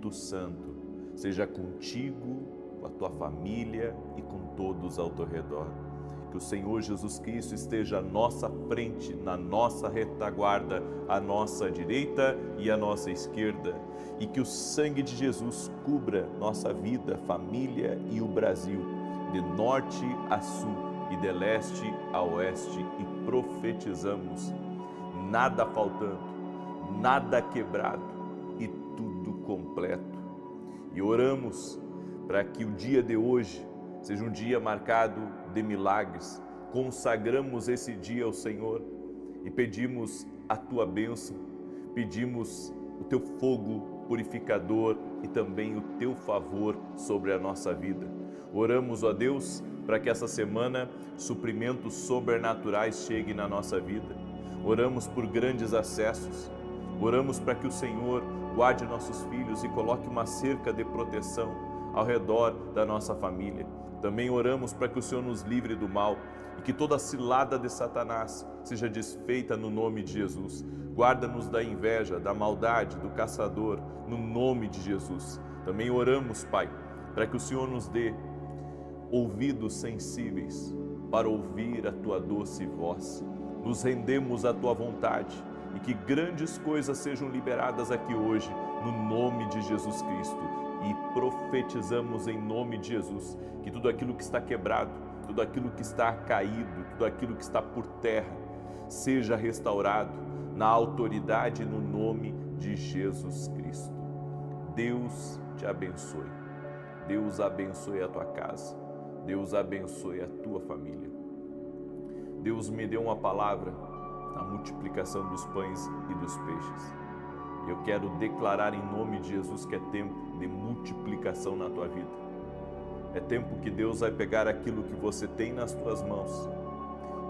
Espírito Santo seja contigo, com a tua família e com todos ao teu redor. Que o Senhor Jesus Cristo esteja à nossa frente, na nossa retaguarda, à nossa direita e à nossa esquerda. E que o sangue de Jesus cubra nossa vida, família e o Brasil, de norte a sul e de leste a oeste. E profetizamos: nada faltando, nada quebrado e tudo completo. E oramos para que o dia de hoje seja um dia marcado de milagres. Consagramos esse dia ao Senhor e pedimos a tua bênção, pedimos o teu fogo purificador e também o teu favor sobre a nossa vida. Oramos, ó Deus, para que essa semana suprimentos sobrenaturais cheguem na nossa vida. Oramos por grandes acessos. Oramos para que o Senhor guarde nossos filhos e coloque uma cerca de proteção ao redor da nossa família. Também oramos para que o Senhor nos livre do mal e que toda cilada de Satanás seja desfeita no nome de Jesus. Guarda-nos da inveja, da maldade, do caçador, no nome de Jesus. Também oramos, Pai, para que o Senhor nos dê ouvidos sensíveis para ouvir a tua doce voz. Nos rendemos à tua vontade e que grandes coisas sejam liberadas aqui hoje, no nome de Jesus Cristo. E profetizamos em nome de Jesus que tudo aquilo que está quebrado, tudo aquilo que está caído, tudo aquilo que está por terra, seja restaurado na autoridade e no nome de Jesus Cristo. Deus te abençoe. Deus abençoe a tua casa. Deus abençoe a tua família. Deus me deu uma palavra, a multiplicação dos pães e dos peixes. Eu quero declarar em nome de Jesus que é tempo de multiplicação na tua vida. É tempo que Deus vai pegar aquilo que você tem nas tuas mãos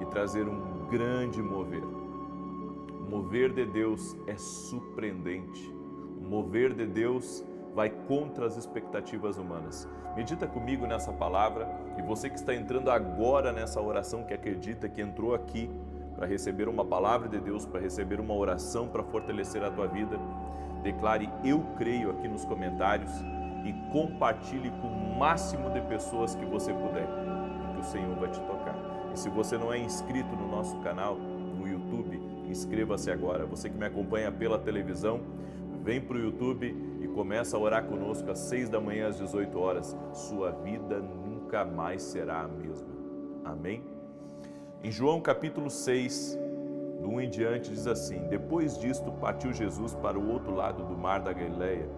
e trazer um grande mover. O mover de Deus é surpreendente. O mover de Deus vai contra as expectativas humanas. Medita comigo nessa palavra, e você que está entrando agora nessa oração, que acredita que entrou aqui para receber uma palavra de Deus, para receber uma oração para fortalecer a tua vida, declare "eu creio" aqui nos comentários e compartilhe com o máximo de pessoas que você puder, que o Senhor vai te tocar. E se você não é inscrito no nosso canal, no YouTube, inscreva-se agora. Você que me acompanha pela televisão, vem para o YouTube e começa a orar conosco às 6 da manhã, às 18 horas. Sua vida nunca mais será a mesma. Amém? Em João capítulo 6, do 1 em diante, diz assim: depois disto partiu Jesus para o outro lado do mar da Galileia,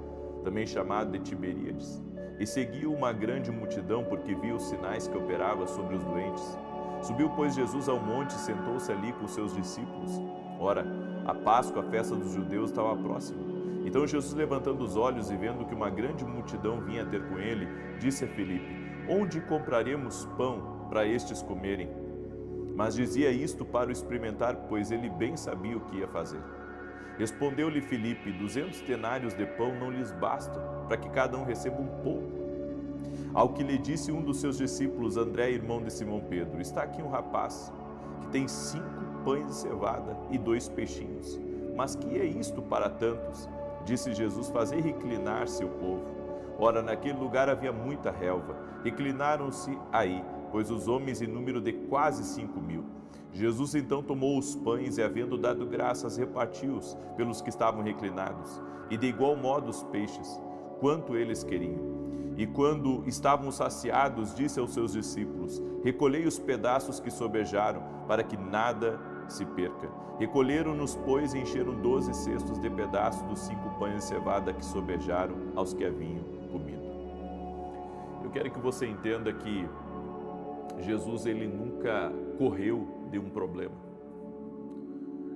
também chamado de Tiberíades, e seguiu uma grande multidão, porque viu os sinais que operava sobre os doentes. Subiu, pois, Jesus ao monte e sentou-se ali com os seus discípulos. Ora, a Páscoa, a festa dos judeus, estava próxima. Então Jesus, levantando os olhos e vendo que uma grande multidão vinha ter com ele, disse a Filipe: onde compraremos pão para estes comerem? Mas dizia isto para o experimentar, pois ele bem sabia o que ia fazer. Respondeu-lhe Filipe: 200 denários de pão não lhes bastam, para que cada um receba um pouco. Ao que lhe disse um dos seus discípulos, André, irmão de Simão Pedro: está aqui um rapaz que tem 5 pães de cevada e 2 peixinhos. Mas que é isto para tantos? Disse Jesus: fazei reclinar-se o povo. Ora, naquele lugar havia muita relva. Reclinaram-se aí, pois os homens em número de quase 5.000. Jesus então tomou os pães e, havendo dado graças, repartiu-os pelos que estavam reclinados, e de igual modo os peixes, quanto eles queriam. E quando estavam saciados, disse aos seus discípulos: recolhei os pedaços que sobejaram, para que nada se perca. Recolheram-nos, pois, e encheram 12 cestos de pedaços dos 5 pães de cevada que sobejaram aos que haviam comido. Eu quero que você entenda que Jesus, ele nunca correu de um problema.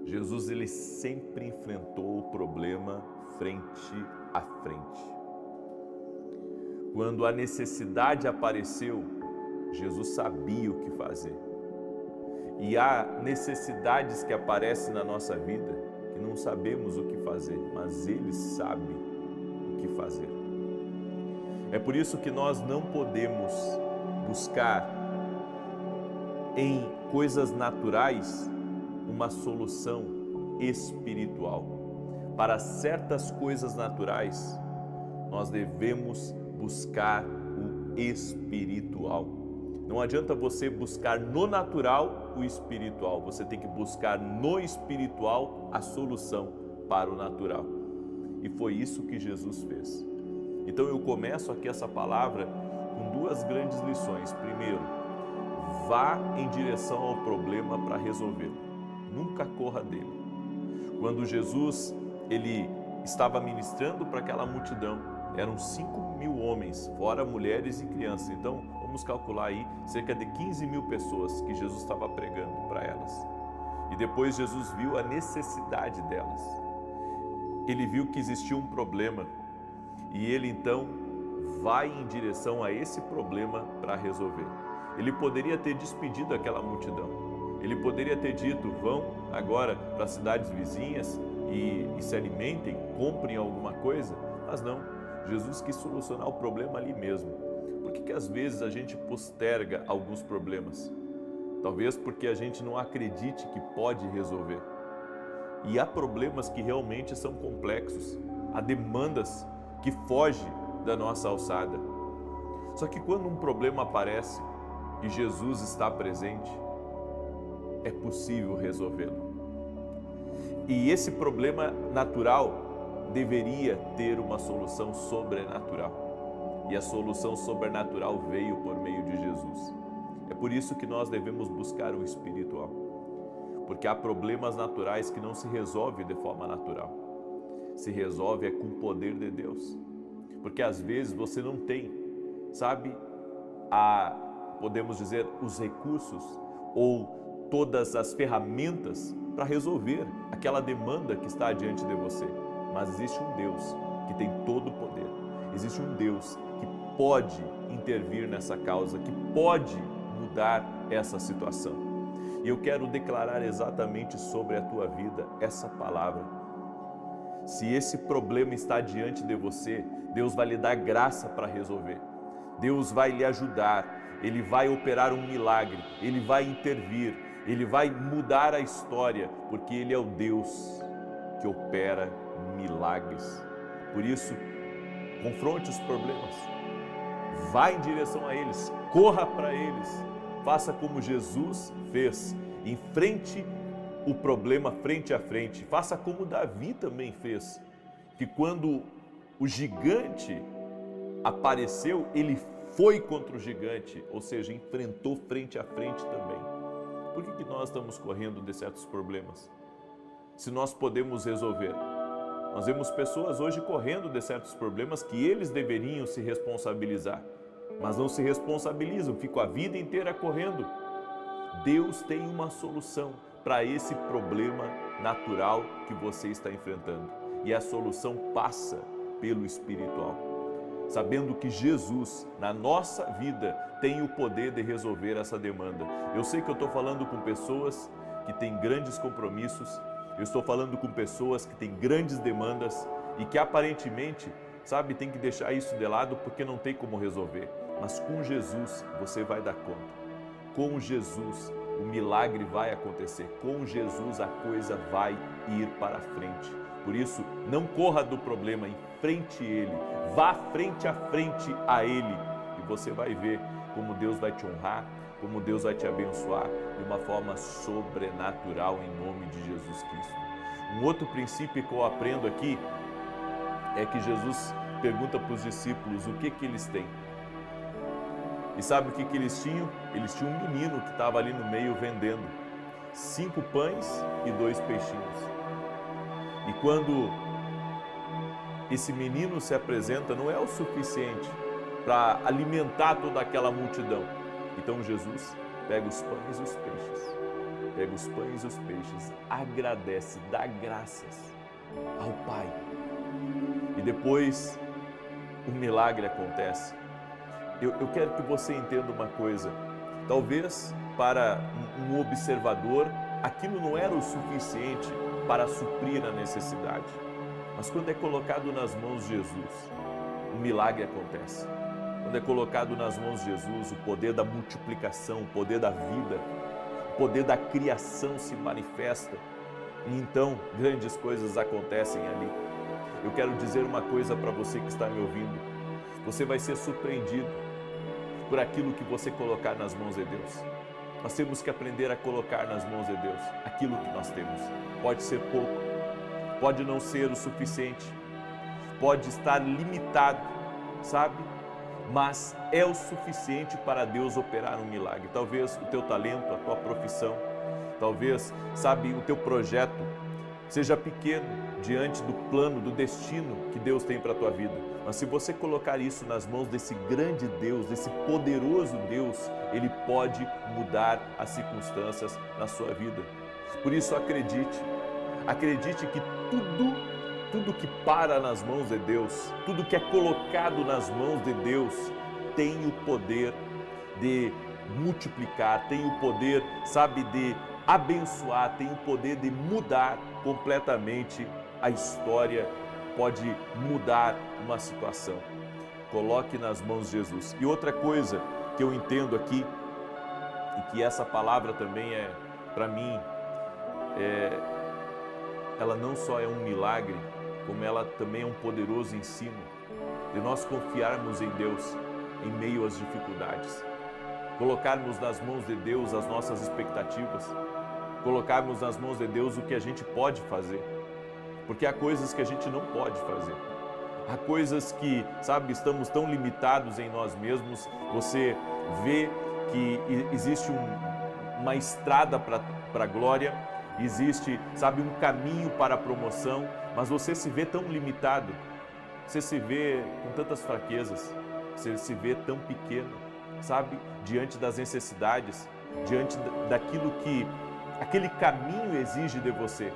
Jesus, ele sempre enfrentou o problema frente a frente. Quando a necessidade apareceu, Jesus sabia o que fazer. E há necessidades que aparecem na nossa vida que não sabemos o que fazer, mas Ele sabe o que fazer. É por isso que nós não podemos buscar em coisas naturais uma solução espiritual. Para certas coisas naturais, nós devemos buscar o espiritual. Não adianta você buscar no natural o espiritual, você tem que buscar no espiritual a solução para o natural. E foi isso que Jesus fez. Então eu começo aqui essa palavra com duas grandes lições. Primeiro, vá em direção ao problema para resolvê-lo. Nunca corra dele. Quando Jesus ele estava ministrando para aquela multidão, eram 5.000 homens, fora mulheres e crianças. Então, vamos calcular aí cerca de 15.000 pessoas que Jesus estava pregando para elas. E depois Jesus viu a necessidade delas. Ele viu que existia um problema e ele então vai em direção a esse problema para resolver. Ele poderia ter despedido aquela multidão. Ele poderia ter dito, vão agora para as cidades vizinhas e se alimentem, comprem alguma coisa. Mas não, Jesus quis solucionar o problema ali mesmo. Por que às vezes a gente posterga alguns problemas? Talvez porque a gente não acredite que pode resolver. E há problemas que realmente são complexos, há demandas que fogem da nossa alçada. Só que quando um problema aparece e Jesus está presente, é possível resolvê-lo. E esse problema natural deveria ter uma solução sobrenatural. E a solução sobrenatural veio por meio de Jesus. É por isso que nós devemos buscar o espiritual. Porque há problemas naturais que não se resolvem de forma natural. Se resolve com o poder de Deus. Porque às vezes você não tem, sabe, podemos dizer, os recursos ou todas as ferramentas para resolver aquela demanda que está diante de você. Mas existe um Deus que tem todo o poder. Existe um Deus que pode intervir nessa causa, que pode mudar essa situação. E eu quero declarar exatamente sobre a tua vida essa palavra. Se esse problema está diante de você, Deus vai lhe dar graça para resolver. Deus vai lhe ajudar, Ele vai operar um milagre, Ele vai intervir, Ele vai mudar a história, porque Ele é o Deus que opera milagres. Por isso, confronte os problemas, vá em direção a eles, corra para eles, faça como Jesus fez, enfrente o problema frente a frente, faça como Davi também fez, que quando o gigante apareceu, ele foi contra o gigante, ou seja, enfrentou frente a frente também. Por que nós estamos correndo de certos problemas? Se nós podemos resolver. Nós vemos pessoas hoje correndo de certos problemas que eles deveriam se responsabilizar, mas não se responsabilizam, ficam a vida inteira correndo. Deus tem uma solução para esse problema natural que você está enfrentando. E a solução passa pelo espiritual. Sabendo que Jesus, na nossa vida, tem o poder de resolver essa demanda. Eu sei que eu estou falando com pessoas que têm grandes compromissos, eu estou falando com pessoas que têm grandes demandas e que aparentemente, sabe, tem que deixar isso de lado porque não tem como resolver. Mas com Jesus você vai dar conta. Com Jesus o milagre vai acontecer. Com Jesus a coisa vai ir para frente. Por isso, não corra do problema, enfrente ele. Vá frente a frente a ele. E você vai ver como Deus vai te honrar, como Deus vai te abençoar de uma forma sobrenatural em nome de Jesus Cristo. Um outro princípio que eu aprendo aqui é que Jesus pergunta para os discípulos o que eles têm. E sabe o que eles tinham? Eles tinham um menino que estava ali no meio vendendo 5 pães e 2 peixinhos. E quando esse menino se apresenta, não é o suficiente para alimentar toda aquela multidão. Então Jesus pega os pães e os peixes, pega os pães e os peixes, agradece, dá graças ao Pai. E depois um milagre acontece. Eu quero que você entenda uma coisa. Talvez para um observador aquilo não era o suficiente para suprir a necessidade. Mas quando é colocado nas mãos de Jesus, um milagre acontece. Quando é colocado nas mãos de Jesus, o poder da multiplicação, o poder da vida, o poder da criação se manifesta. E então grandes coisas acontecem ali. eu quero dizer uma coisa para você que está me ouvindo. Você vai ser surpreendido por aquilo que você colocar nas mãos de Deus. Nós temos que aprender a colocar nas mãos de Deus aquilo que nós temos. Pode ser pouco, pode não ser o suficiente, pode estar limitado, sabe? Mas é o suficiente para Deus operar um milagre. Talvez o teu talento, a tua profissão, talvez, sabe, o teu projeto seja pequeno diante do plano, do destino que Deus tem para a tua vida. Mas se você colocar isso nas mãos desse grande Deus, desse poderoso Deus, Ele pode mudar as circunstâncias na sua vida. Por isso acredite que tudo que para nas mãos de Deus, tudo que é colocado nas mãos de Deus, tem o poder de multiplicar, tem o poder, sabe, de abençoar, tem o poder de mudar completamente a história, pode mudar uma situação. Coloque nas mãos de Jesus. E outra coisa que eu entendo aqui, e que essa palavra também é, para mim, ela não só é um milagre, como ela também é um poderoso ensino de nós confiarmos em Deus em meio às dificuldades, colocarmos nas mãos de Deus as nossas expectativas, colocarmos nas mãos de Deus o que a gente pode fazer, porque há coisas que a gente não pode fazer, há coisas que, sabe, estamos tão limitados em nós mesmos. Você vê que existe uma estrada para a glória, existe, sabe, um caminho para a promoção, mas você se vê tão limitado, você se vê com tantas fraquezas, você se vê tão pequeno, sabe, diante das necessidades, diante daquilo que aquele caminho exige de você.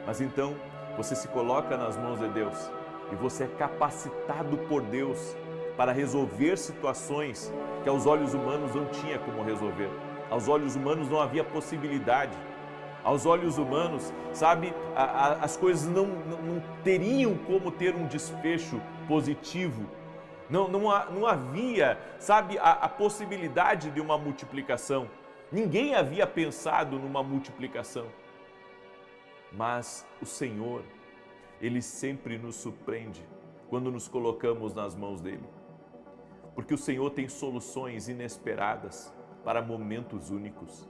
Mas então você se coloca nas mãos de Deus e você é capacitado por Deus para resolver situações que aos olhos humanos não tinha como resolver. Aos olhos humanos não havia possibilidade. Aos olhos humanos, sabe, as coisas não teriam como ter um desfecho positivo. Não havia, sabe, a possibilidade de uma multiplicação. Ninguém havia pensado numa multiplicação. Mas o Senhor, Ele sempre nos surpreende quando nos colocamos nas mãos dEle. Porque o Senhor tem soluções inesperadas para momentos únicos.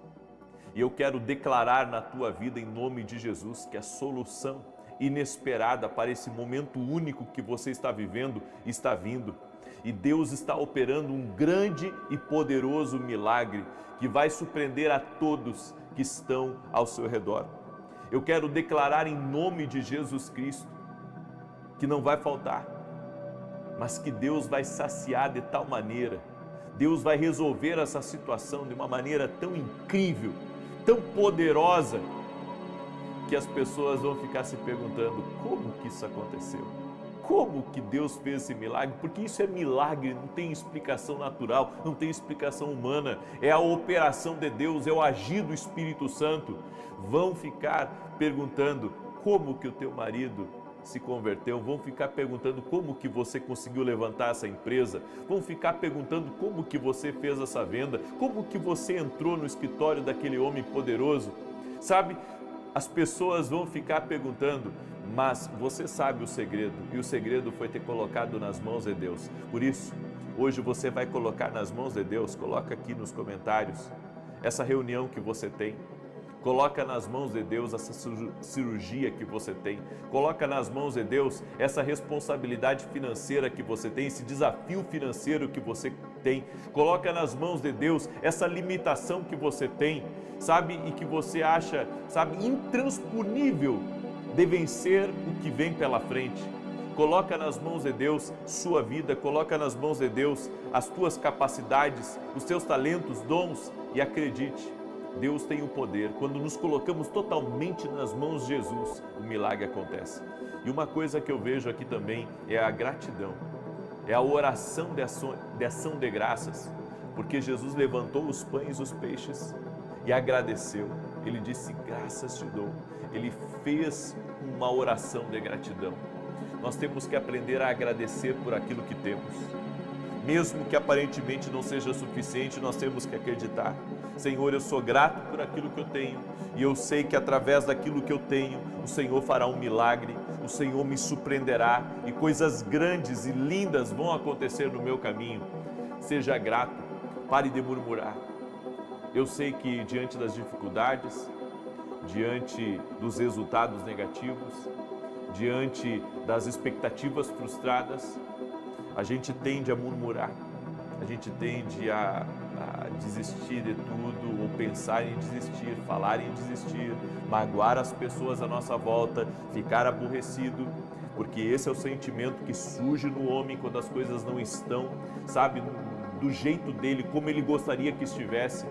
E eu quero declarar na tua vida, em nome de Jesus, que a solução inesperada para esse momento único que você está vivendo está vindo. E Deus está operando um grande e poderoso milagre que vai surpreender a todos que estão ao seu redor. Eu quero declarar em nome de Jesus Cristo que não vai faltar, mas que Deus vai saciar de tal maneira, Deus vai resolver essa situação de uma maneira tão incrível, tão poderosa, que as pessoas vão ficar se perguntando como que isso aconteceu? Como que Deus fez esse milagre? Porque isso é milagre, não tem explicação natural, não tem explicação humana. É a operação de Deus, é o agir do Espírito Santo. Vão ficar perguntando como que o teu marido se converteu, vão ficar perguntando como que você conseguiu levantar essa empresa, vão ficar perguntando como que você fez essa venda, como que você entrou no escritório daquele homem poderoso. Sabe, as pessoas vão ficar perguntando, mas você sabe o segredo, e o segredo foi ter colocado nas mãos de Deus. Por isso, hoje você vai colocar nas mãos de Deus, coloca aqui nos comentários, essa reunião que você tem, coloca nas mãos de Deus essa cirurgia que você tem, coloca nas mãos de Deus essa responsabilidade financeira que você tem, esse desafio financeiro que você tem, coloca nas mãos de Deus essa limitação que você tem, sabe, e que você acha, sabe, intransponível de vencer o que vem pela frente. Coloca nas mãos de Deus sua vida, coloca nas mãos de Deus as tuas capacidades, os teus talentos, dons, e acredite, Deus tem o poder. Quando nos colocamos totalmente nas mãos de Jesus, o milagre acontece. E uma coisa que eu vejo aqui também é a gratidão, é a oração de ação de graças, porque Jesus levantou os pães e os peixes e agradeceu. Ele disse, graças te dou. Ele fez uma oração de gratidão. Nós temos que aprender a agradecer por aquilo que temos. Mesmo que aparentemente não seja suficiente, nós temos que acreditar. Senhor, eu sou grato por aquilo que eu tenho, e eu sei que através daquilo que eu tenho, o Senhor fará um milagre, o Senhor me surpreenderá e coisas grandes e lindas vão acontecer no meu caminho. Seja grato, pare de murmurar. Eu sei que diante das dificuldades, diante dos resultados negativos, diante das expectativas frustradas, a gente tende a murmurar, a gente tende a desistir de tudo, ou pensar em desistir, falar em desistir, magoar as pessoas à nossa volta, ficar aborrecido, porque esse é o sentimento que surge no homem quando as coisas não estão, sabe, do jeito dele, como ele gostaria que estivesse.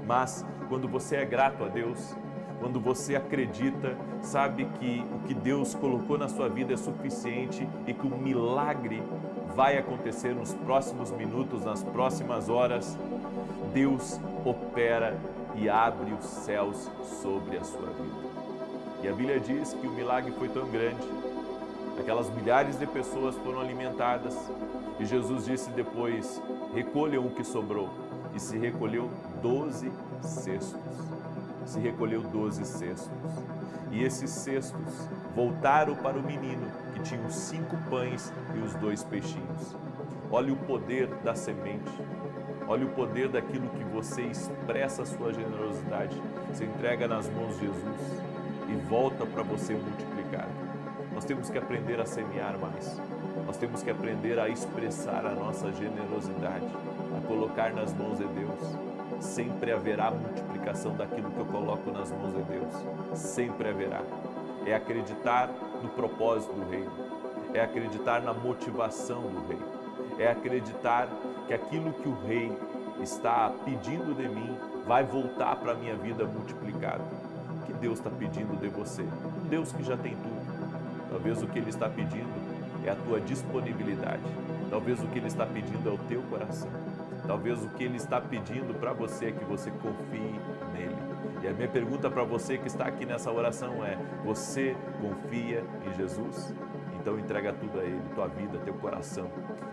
Mas quando você é grato a Deus, quando você acredita, sabe que o que Deus colocou na sua vida é suficiente e que o milagre vai acontecer nos próximos minutos, nas próximas horas, Deus opera e abre os céus sobre a sua vida. E a Bíblia diz que o milagre foi tão grande, aquelas milhares de pessoas foram alimentadas, e Jesus disse depois: recolham o que sobrou. E se recolheu 12 cestos. Se recolheu 12 cestos. E esses cestos voltaram para o menino, que tinha os 5 pães e os 2 peixinhos. Olha o poder da semente. Olha o poder daquilo que você expressa a sua generosidade. Você entrega nas mãos de Jesus e volta para você multiplicar. Nós temos que aprender a semear mais. Nós temos que aprender a expressar a nossa generosidade, a colocar nas mãos de Deus. Sempre haverá multiplicação daquilo que eu coloco nas mãos de Deus. Sempre haverá. É acreditar no propósito do reino. É acreditar na motivação do rei. É acreditar que aquilo que o rei está pedindo de mim vai voltar para a minha vida multiplicado. O que Deus está pedindo de você? Um Deus que já tem tudo. Talvez o que Ele está pedindo é a tua disponibilidade. Talvez o que Ele está pedindo é o teu coração. Talvez o que Ele está pedindo para você é que você confie nele. E a minha pergunta para você que está aqui nessa oração é: você confia em Jesus? Então entrega tudo a Ele, tua vida, teu coração,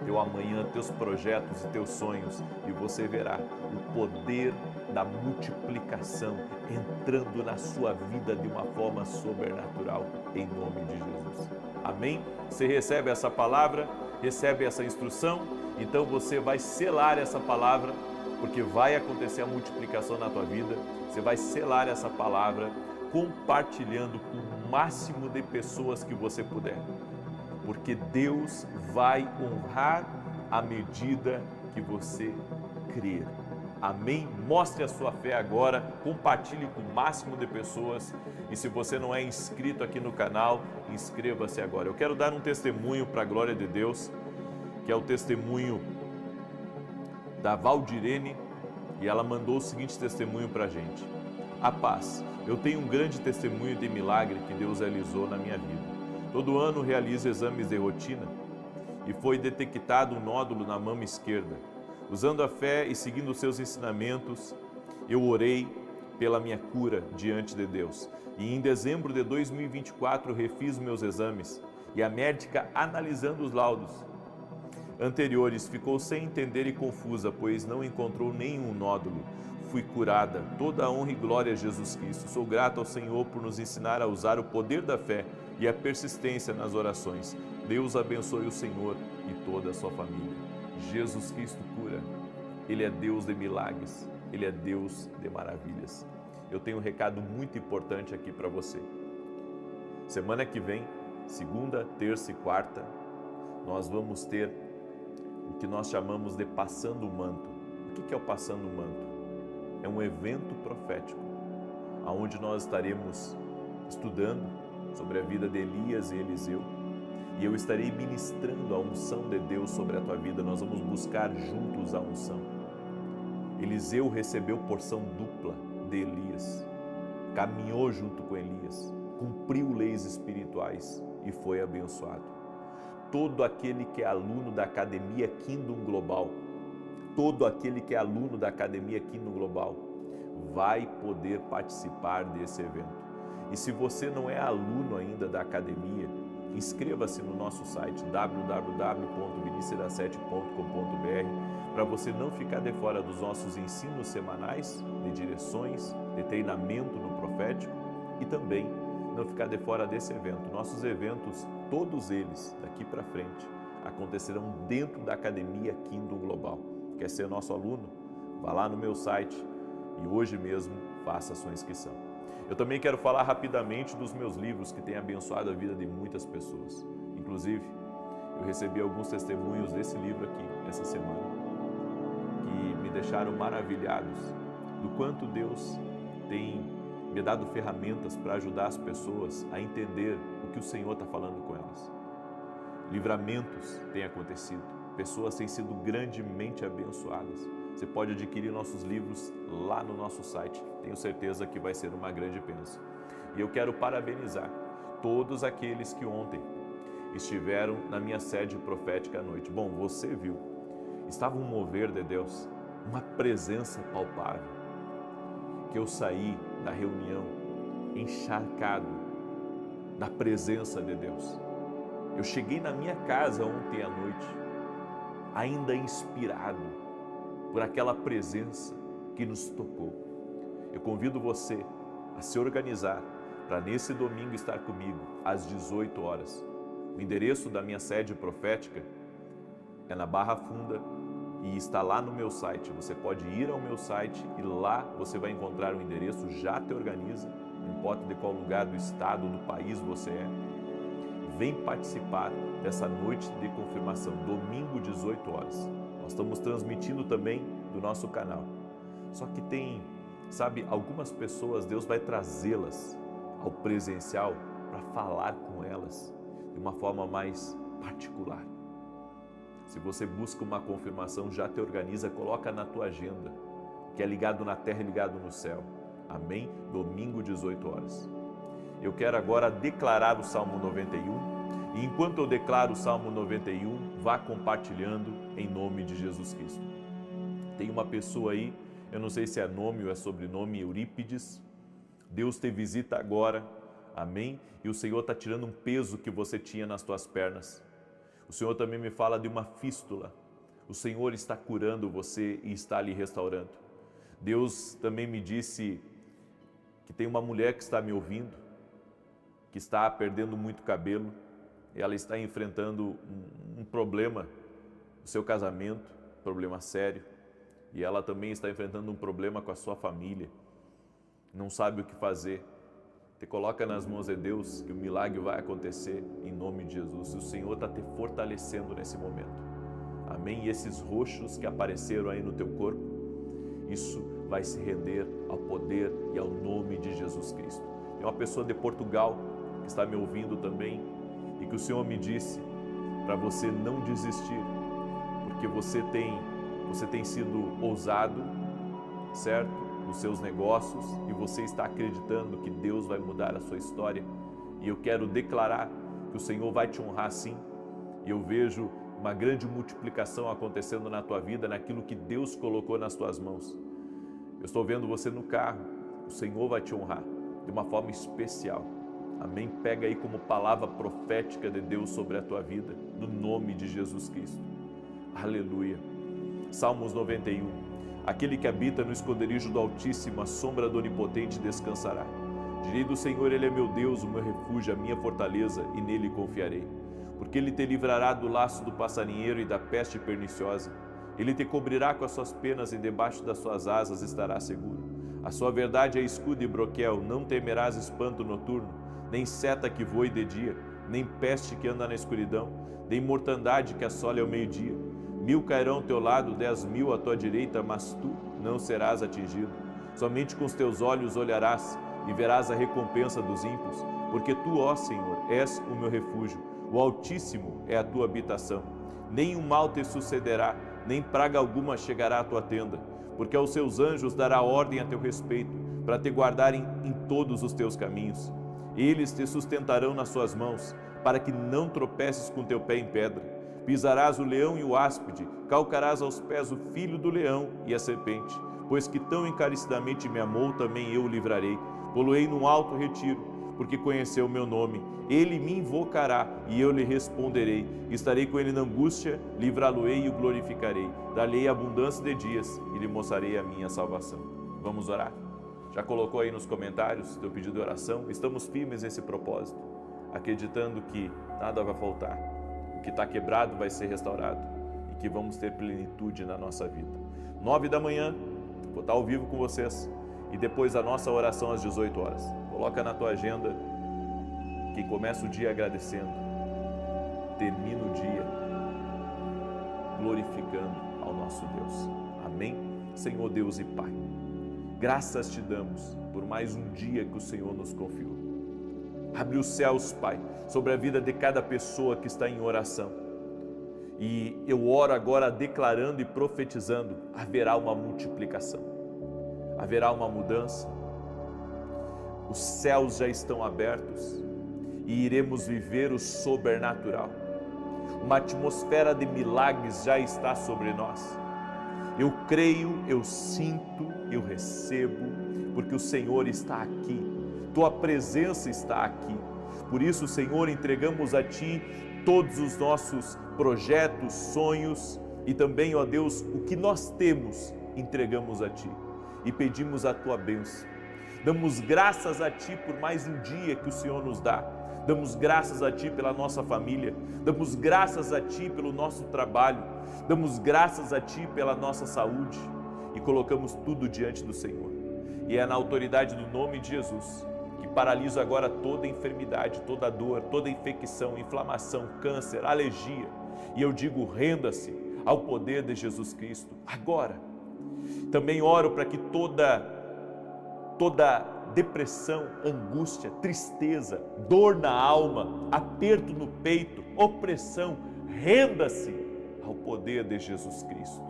teu amanhã, teus projetos e teus sonhos, e você verá o poder da multiplicação entrando na sua vida de uma forma sobrenatural, em nome de Jesus. Amém? Você recebe essa palavra, recebe essa instrução, então você vai selar essa palavra, porque vai acontecer a multiplicação na tua vida. Você vai selar essa palavra compartilhando com o máximo de pessoas que você puder, porque Deus vai honrar à medida que você crer. Amém? Mostre a sua fé agora, compartilhe com o máximo de pessoas, e se você não é inscrito aqui no canal, inscreva-se agora. Eu quero dar um testemunho para a glória de Deus, que é o testemunho da Valdirene, e ela mandou o seguinte testemunho para a gente: a paz, eu tenho um grande testemunho de milagre que Deus realizou na minha vida. Todo ano realizo exames de rotina e foi detectado um nódulo na mama esquerda. Usando a fé e seguindo os seus ensinamentos, eu orei pela minha cura diante de Deus. E em dezembro de 2024 refiz meus exames e a médica, analisando os laudos anteriores, ficou sem entender e confusa, pois não encontrou nenhum nódulo. Fui curada. Toda a honra e glória a Jesus Cristo. Sou grato ao Senhor por nos ensinar a usar o poder da fé e a persistência nas orações. Deus abençoe o Senhor e toda a sua família. Jesus Cristo cura. Ele é Deus de milagres. Ele é Deus de maravilhas. Eu tenho um recado muito importante aqui para você. Semana que vem, segunda, terça e quarta, nós vamos ter o que nós chamamos de Passando o Manto. O que é o Passando o Manto? É um evento profético, onde nós estaremos estudando sobre a vida de Elias e Eliseu, e eu estarei ministrando a unção de Deus sobre a tua vida. Nós vamos buscar juntos a unção. Eliseu recebeu porção dupla de Elias, caminhou junto com Elias, cumpriu leis espirituais e foi abençoado. Todo aquele que é aluno da Academia Kingdom Global, todo aquele que é aluno da Academia Kingdom Global vai poder participar desse evento. E se você não é aluno ainda da academia, inscreva-se no nosso site www.vinicius7.com.br para você não ficar de fora dos nossos ensinos semanais de direções, de treinamento no profético, e também não ficar de fora desse evento. Nossos eventos, todos eles, daqui para frente, acontecerão dentro da Academia Kingdom Global. Quer ser nosso aluno? Vá lá no meu site e hoje mesmo faça a sua inscrição. Eu também quero falar rapidamente dos meus livros que têm abençoado a vida de muitas pessoas. Inclusive, eu recebi alguns testemunhos desse livro aqui, essa semana, que me deixaram maravilhados do quanto Deus tem me dado ferramentas para ajudar as pessoas a entender o que o Senhor está falando com elas. Livramentos têm acontecido, pessoas têm sido grandemente abençoadas. Você pode adquirir nossos livros lá no nosso site, tenho certeza que vai ser uma grande bênção. E eu quero parabenizar todos aqueles que ontem estiveram na minha sede profética à noite. Bom, você viu, estava um mover de Deus, uma presença palpável, que eu saí da reunião encharcado da presença de Deus. Eu cheguei na minha casa ontem à noite, ainda inspirado por aquela presença que nos tocou. Eu convido você a se organizar para nesse domingo estar comigo às 18 horas. O endereço da minha sede profética é na Barra Funda e está lá no meu site. Você pode ir ao meu site e lá você vai encontrar o endereço. Já te organiza, não importa de qual lugar do estado, do país você é. Vem participar dessa noite de confirmação, domingo 18 horas. Nós estamos transmitindo também do nosso canal. Só que tem, sabe, algumas pessoas, Deus vai trazê-las ao presencial para falar com elas de uma forma mais particular. Se você busca uma confirmação, já te organiza, coloca na tua agenda, que é ligado na terra e ligado no céu. Amém? Domingo 18 horas. Eu quero agora declarar o Salmo 91. E enquanto eu declaro o Salmo 91, vá compartilhando em nome de Jesus Cristo. Tem uma pessoa aí, eu não sei se é nome ou é sobrenome, Eurípides. Deus te visita agora, amém? E o Senhor está tirando um peso que você tinha nas tuas pernas. O Senhor também me fala de uma fístula. O Senhor está curando você e está lhe restaurando. Deus também me disse que tem uma mulher que está me ouvindo, que está perdendo muito cabelo. Ela está enfrentando um problema no seu casamento, problema sério. E ela também está enfrentando um problema com a sua família. Não sabe o que fazer. Te coloca nas mãos de Deus que o milagre vai acontecer em nome de Jesus. O Senhor está te fortalecendo nesse momento. Amém? E esses roxos que apareceram aí no teu corpo, isso vai se render ao poder e ao nome de Jesus Cristo. Tem uma pessoa de Portugal que está me ouvindo também e que o Senhor me disse para você não desistir, porque você tem sido ousado, certo? Nos seus negócios e você está acreditando que Deus vai mudar a sua história. E eu quero declarar que o Senhor vai te honrar sim. E eu vejo uma grande multiplicação acontecendo na tua vida, naquilo que Deus colocou nas tuas mãos. Eu estou vendo você no carro, o Senhor vai te honrar de uma forma especial. Amém? Pega aí como palavra profética de Deus sobre a tua vida, no nome de Jesus Cristo. Aleluia. Salmos 91. Aquele que habita no esconderijo do Altíssimo, a sombra do Onipotente descansará. Direi do Senhor, Ele é meu Deus, o meu refúgio, a minha fortaleza, e nele confiarei. Porque Ele te livrará do laço do passarinheiro e da peste perniciosa. Ele te cobrirá com as suas penas e debaixo das suas asas estarás seguro. A sua verdade é escudo e broquel, não temerás espanto noturno, nem seta que voe de dia, nem peste que anda na escuridão, nem mortandade que assole ao meio-dia. 1000 cairão ao teu lado, 10.000 à tua direita, mas tu não serás atingido. Somente com os teus olhos olharás e verás a recompensa dos ímpios, porque tu, ó Senhor, és o meu refúgio, o Altíssimo é a tua habitação. Nenhum mal te sucederá, nem praga alguma chegará à tua tenda, porque aos seus anjos dará ordem a teu respeito, para te guardarem em todos os teus caminhos. Eles te sustentarão nas suas mãos, para que não tropeces com teu pé em pedra. Pisarás o leão e o áspide, calcarás aos pés o filho do leão e a serpente. Pois que tão encarecidamente me amou, também eu o livrarei. Pô-lo-ei num alto retiro, porque conheceu o meu nome. Ele me invocará e eu lhe responderei. Estarei com ele na angústia, livrá-lo-ei e o glorificarei. Dar-lhe abundância de dias e lhe mostrarei a minha salvação. Vamos orar? Já colocou aí nos comentários teu pedido de oração? Estamos firmes nesse propósito, acreditando que nada vai faltar, o que está quebrado vai ser restaurado e que vamos ter plenitude na nossa vida. 9 da manhã, vou estar ao vivo com vocês e depois a nossa oração às 18 horas. Coloca na tua agenda. Quem começa o dia agradecendo, termina o dia glorificando ao nosso Deus. Amém? Senhor Deus e Pai, graças te damos por mais um dia que o Senhor nos confiou. Abre os céus, Pai, sobre a vida de cada pessoa que está em oração. E eu oro agora declarando e profetizando, haverá uma multiplicação, haverá uma mudança. Os céus já estão abertos e iremos viver o sobrenatural. Uma atmosfera de milagres já está sobre nós. Eu creio, eu sinto, eu recebo, porque o Senhor está aqui. Tua presença está aqui. Por isso, Senhor, entregamos a Ti todos os nossos projetos, sonhos e também, ó Deus, o que nós temos, entregamos a Ti e pedimos a Tua bênção. Damos graças a Ti por mais um dia que o Senhor nos dá. Damos graças a Ti pela nossa família. Damos graças a Ti pelo nosso trabalho. Damos graças a Ti pela nossa saúde e colocamos tudo diante do Senhor. E é na autoridade do nome de Jesus que paraliso agora toda enfermidade, toda dor, toda infecção, inflamação, câncer, alergia. E eu digo, renda-se ao poder de Jesus Cristo agora. Também oro para que toda depressão, angústia, tristeza, dor na alma, aperto no peito, opressão, renda-se ao poder de Jesus Cristo.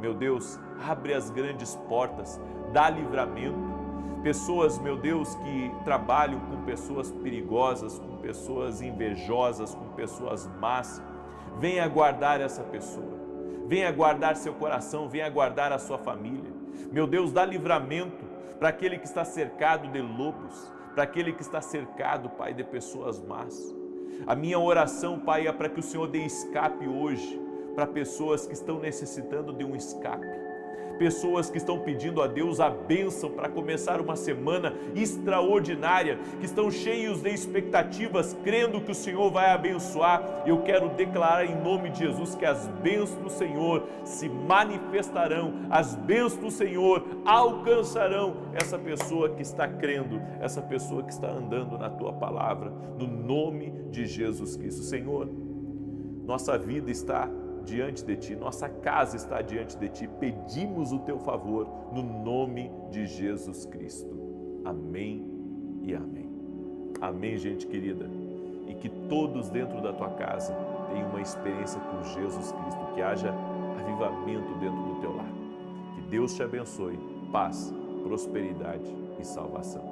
Meu Deus, abre as grandes portas, dá livramento. Pessoas, meu Deus, que trabalham com pessoas perigosas, com pessoas invejosas, com pessoas más, venha guardar essa pessoa, venha guardar seu coração, venha guardar a sua família. Meu Deus, dá livramento para aquele que está cercado de lobos, para aquele que está cercado, Pai, de pessoas más. A minha oração, Pai, é para que o Senhor dê escape hoje para pessoas que estão necessitando de um escape. Pessoas que estão pedindo a Deus a bênção para começar uma semana extraordinária, que estão cheios de expectativas, crendo que o Senhor vai abençoar. Eu quero declarar em nome de Jesus que as bênçãos do Senhor se manifestarão, as bênçãos do Senhor alcançarão essa pessoa que está crendo, essa pessoa que está andando na Tua palavra, no nome de Jesus Cristo. Senhor, nossa vida está diante de Ti, nossa casa está diante de Ti, pedimos o Teu favor no nome de Jesus Cristo. Amém e amém. Amém, gente querida, e que todos dentro da tua casa tenham uma experiência com Jesus Cristo, que haja avivamento dentro do teu lar. Que Deus te abençoe, paz, prosperidade e salvação.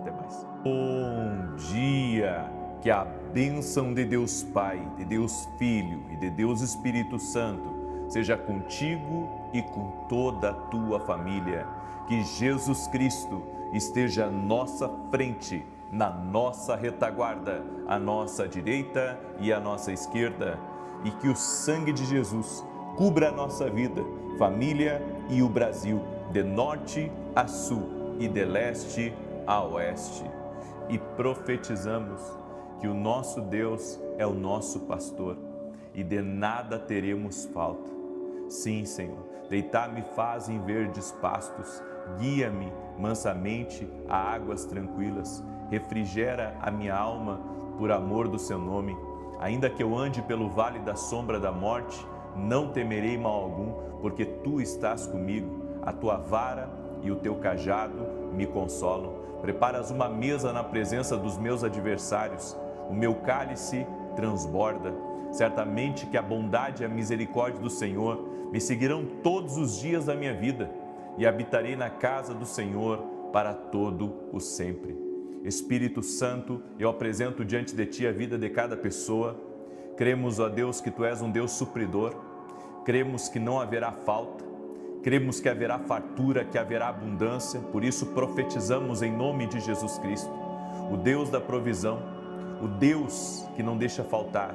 Até mais. Bom dia! Que a bênção de Deus Pai, de Deus Filho e de Deus Espírito Santo seja contigo e com toda a tua família. Que Jesus Cristo esteja à nossa frente, na nossa retaguarda, à nossa direita e à nossa esquerda. E que o sangue de Jesus cubra a nossa vida, família e o Brasil, de norte a sul e de leste a oeste. E profetizamos que o nosso Deus é o nosso pastor e de nada teremos falta. Sim, Senhor, deitar-me faz em verdes pastos, guia-me mansamente a águas tranquilas, refrigera a minha alma por amor do seu nome. Ainda que eu ande pelo vale da sombra da morte, não temerei mal algum, porque tu estás comigo, a tua vara e o teu cajado me consolam. Preparas uma mesa na presença dos meus adversários, o meu cálice transborda. Certamente que a bondade e a misericórdia do Senhor me seguirão todos os dias da minha vida e habitarei na casa do Senhor para todo o sempre. Espírito Santo, eu apresento diante de Ti a vida de cada pessoa. Cremos, ó Deus, que Tu és um Deus supridor. Cremos que não haverá falta. Cremos que haverá fartura, que haverá abundância. Por isso profetizamos em nome de Jesus Cristo, o Deus da provisão, o Deus que não deixa faltar.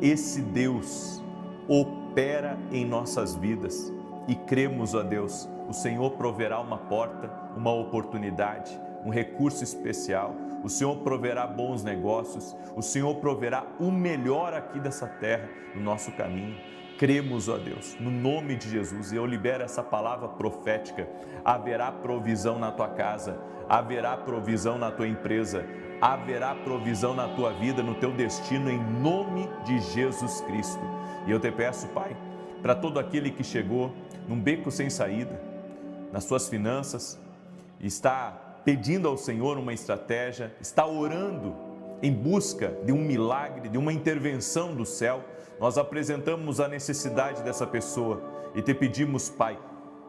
Esse Deus opera em nossas vidas e cremos, ó Deus, o Senhor proverá uma porta uma oportunidade, um recurso especial. O Senhor proverá bons negócios, o Senhor proverá o melhor aqui dessa terra, no nosso caminho. Cremos, ó Deus, no nome de Jesus, e eu libero essa palavra profética. Haverá provisão na tua casa, haverá provisão na tua empresa, haverá provisão na tua vida, no teu destino, em nome de Jesus Cristo. E eu te peço, Pai, para todo aquele que chegou num beco sem saída, nas suas finanças, está pedindo ao Senhor uma estratégia, está orando em busca de um milagre, de uma intervenção do céu, nós apresentamos a necessidade dessa pessoa e te pedimos, Pai,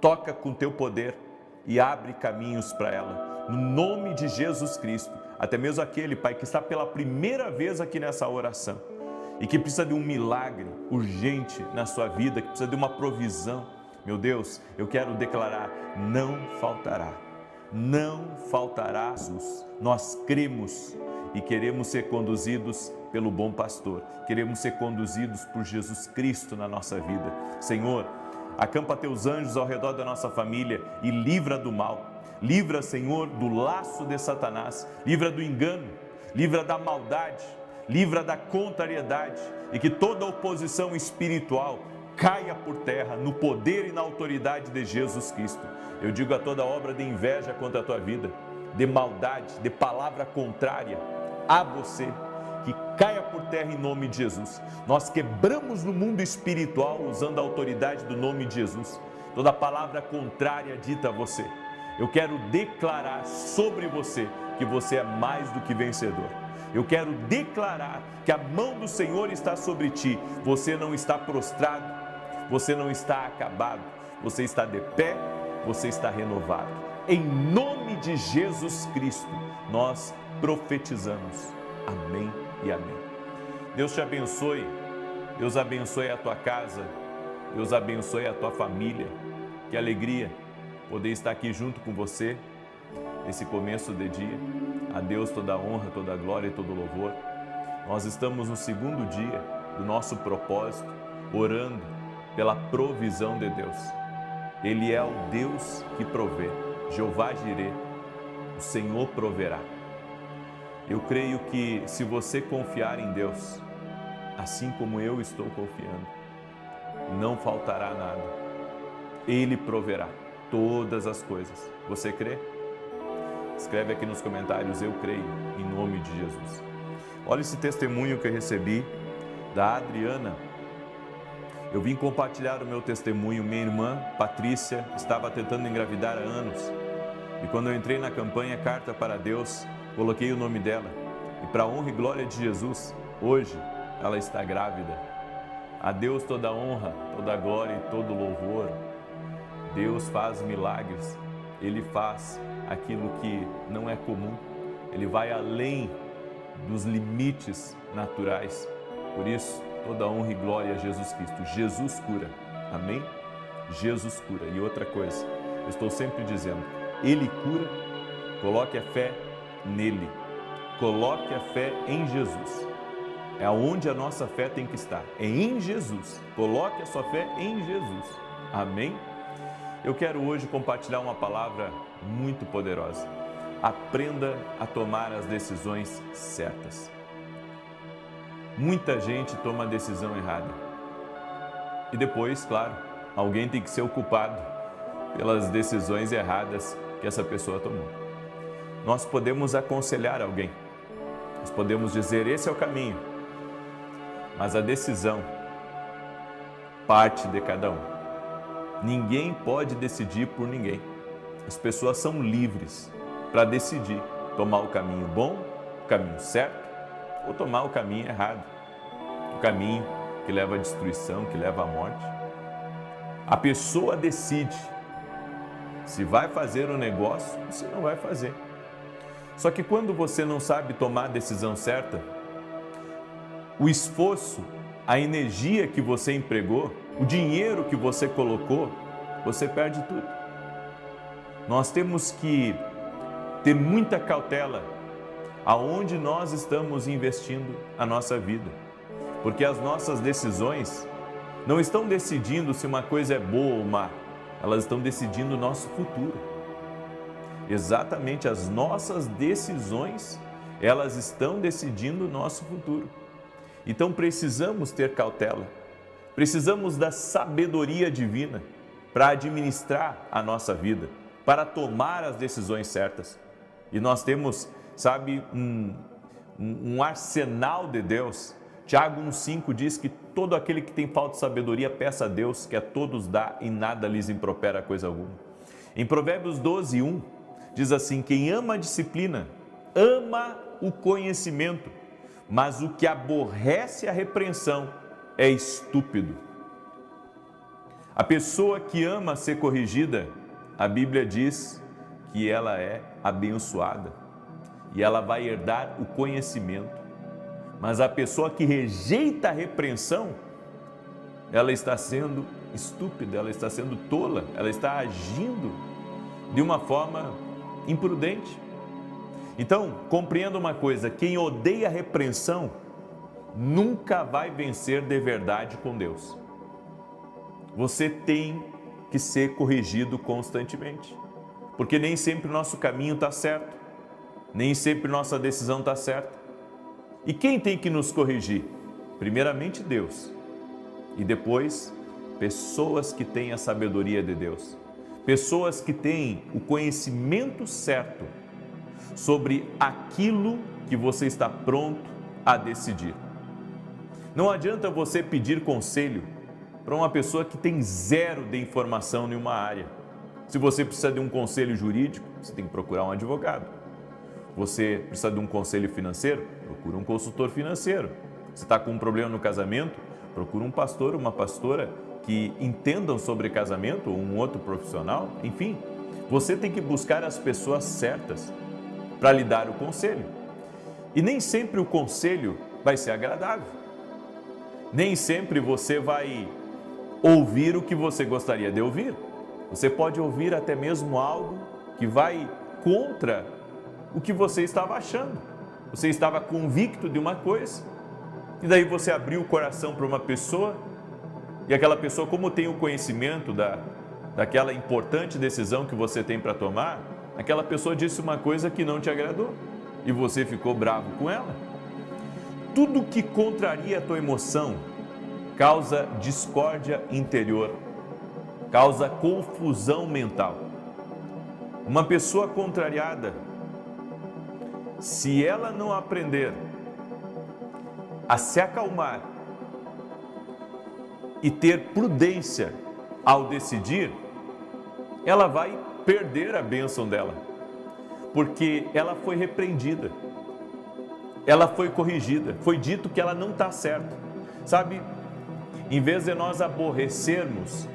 toca com teu poder e abre caminhos para ela, no nome de Jesus Cristo. Até mesmo aquele, Pai, que está pela primeira vez aqui nessa oração e que precisa de um milagre urgente na sua vida, que precisa de uma provisão, meu Deus, eu quero declarar, não faltará. Não faltará, Jesus. Nós cremos e queremos ser conduzidos pelo bom pastor. Queremos ser conduzidos por Jesus Cristo na nossa vida. Senhor, acampa teus anjos ao redor da nossa família e livra do mal. Livra, Senhor, do laço de Satanás. Livra do engano. Livra da maldade. Livra da contrariedade. E que toda oposição espiritual caia por terra no poder e na autoridade de Jesus Cristo. Eu digo a toda obra de inveja contra a tua vida, de maldade, de palavra contrária a você, que caia por terra em nome de Jesus. Nós quebramos no mundo espiritual, usando a autoridade do nome de Jesus, toda palavra contrária dita a você. Eu quero declarar sobre você que você é mais do que vencedor. Eu quero declarar que a mão do Senhor está sobre ti. Você não está prostrado, você não está acabado, você está de pé, você está renovado. Em nome de Jesus Cristo, nós profetizamos. Amém e amém. Deus te abençoe, Deus abençoe a tua casa, Deus abençoe a tua família. Que alegria poder estar aqui junto com você nesse começo de dia. A Deus toda a honra, toda a glória e todo o louvor. Nós estamos no segundo dia do nosso propósito, orando pela provisão de Deus. Ele é o Deus que provê. Jeová Jirê, o Senhor proverá. Eu creio que se você confiar em Deus, assim como eu estou confiando, não faltará nada. Ele proverá todas as coisas. Você crê? Escreve aqui nos comentários, eu creio, em nome de Jesus. Olha esse testemunho que eu recebi da Adriana. Eu vim compartilhar o meu testemunho. Minha irmã, Patrícia, estava tentando engravidar há anos. E quando eu entrei na campanha Carta para Deus, coloquei o nome dela. E para a honra e glória de Jesus, hoje ela está grávida. A Deus toda a honra, toda a glória e todo o louvor. Deus faz milagres. Ele faz aquilo que não é comum. Ele vai além dos limites naturais. Por isso, toda honra e glória a Jesus Cristo. Jesus cura. Amém? Jesus cura. E outra coisa, eu estou sempre dizendo, Ele cura, coloque a fé nele. Coloque a fé em Jesus. É onde a nossa fé tem que estar. É em Jesus. Coloque a sua fé em Jesus. Amém? Eu quero hoje compartilhar uma palavra muito poderosa. Aprenda a tomar as decisões certas. Muita gente toma a decisão errada. E depois, claro, alguém tem que ser o culpado pelas decisões erradas que essa pessoa tomou. Nós podemos aconselhar alguém. Nós podemos dizer, esse é o caminho. Mas a decisão parte de cada um. Ninguém pode decidir por ninguém. As pessoas são livres para decidir tomar o caminho bom, o caminho certo, ou tomar o caminho errado, o caminho que leva à destruição, que leva à morte. A pessoa decide se vai fazer um negócio ou se não vai fazer. Só que quando você não sabe tomar a decisão certa, o esforço, a energia que você empregou, o dinheiro que você colocou, você perde tudo. Nós temos que ter muita cautela aonde nós estamos investindo a nossa vida, porque as nossas decisões não estão decidindo se uma coisa é boa ou má, elas estão decidindo o nosso futuro. Exatamente, as nossas decisões, elas estão decidindo o nosso futuro. Então precisamos ter cautela, precisamos da sabedoria divina para administrar a nossa vida, para tomar as decisões certas. E nós temos, sabe, um arsenal de Deus. Tiago 1,5 diz que todo aquele que tem falta de sabedoria, peça a Deus, que a todos dá e nada lhes impropera coisa alguma. Em Provérbios 12:1, diz assim: quem ama a disciplina, ama o conhecimento, mas o que aborrece a repreensão é estúpido. A pessoa que ama ser corrigida, a Bíblia diz que ela é abençoada e ela vai herdar o conhecimento. Mas a pessoa que rejeita a repreensão, ela está sendo estúpida, ela está sendo tola, ela está agindo de uma forma imprudente. Então, compreenda uma coisa: quem odeia a repreensão nunca vai vencer de verdade com Deus. Você tem que ser corrigido constantemente, porque nem sempre o nosso caminho está certo, nem sempre nossa decisão está certa. E quem tem que nos corrigir? Primeiramente Deus, e depois pessoas que têm a sabedoria de Deus, pessoas que têm o conhecimento certo sobre aquilo que você está pronto a decidir. Não adianta você pedir conselho para uma pessoa que tem zero de informação em uma área. Se você precisa de um conselho jurídico, você tem que procurar um advogado. Você precisa de um conselho financeiro, procura um consultor financeiro. Você está com um problema no casamento, procura um pastor ou uma pastora que entendam sobre casamento ou um outro profissional. Enfim, você tem que buscar as pessoas certas para lhe dar o conselho. E nem sempre o conselho vai ser agradável. Nem sempre você vai ouvir o que você gostaria de ouvir. Você pode ouvir até mesmo algo que vai contra o que você estava achando. Você estava convicto de uma coisa, e daí você abriu o coração para uma pessoa, e aquela pessoa, como tem o conhecimento daquela importante decisão que você tem para tomar, aquela pessoa disse uma coisa que não te agradou, e você ficou bravo com ela. Tudo que contraria a tua emoção causa discórdia interior, causa confusão mental. Uma pessoa contrariada, se ela não aprender a se acalmar e ter prudência ao decidir, ela vai perder a bênção dela, porque ela foi repreendida, ela foi corrigida, foi dito que ela não está certa. Sabe, em vez de nós aborrecermos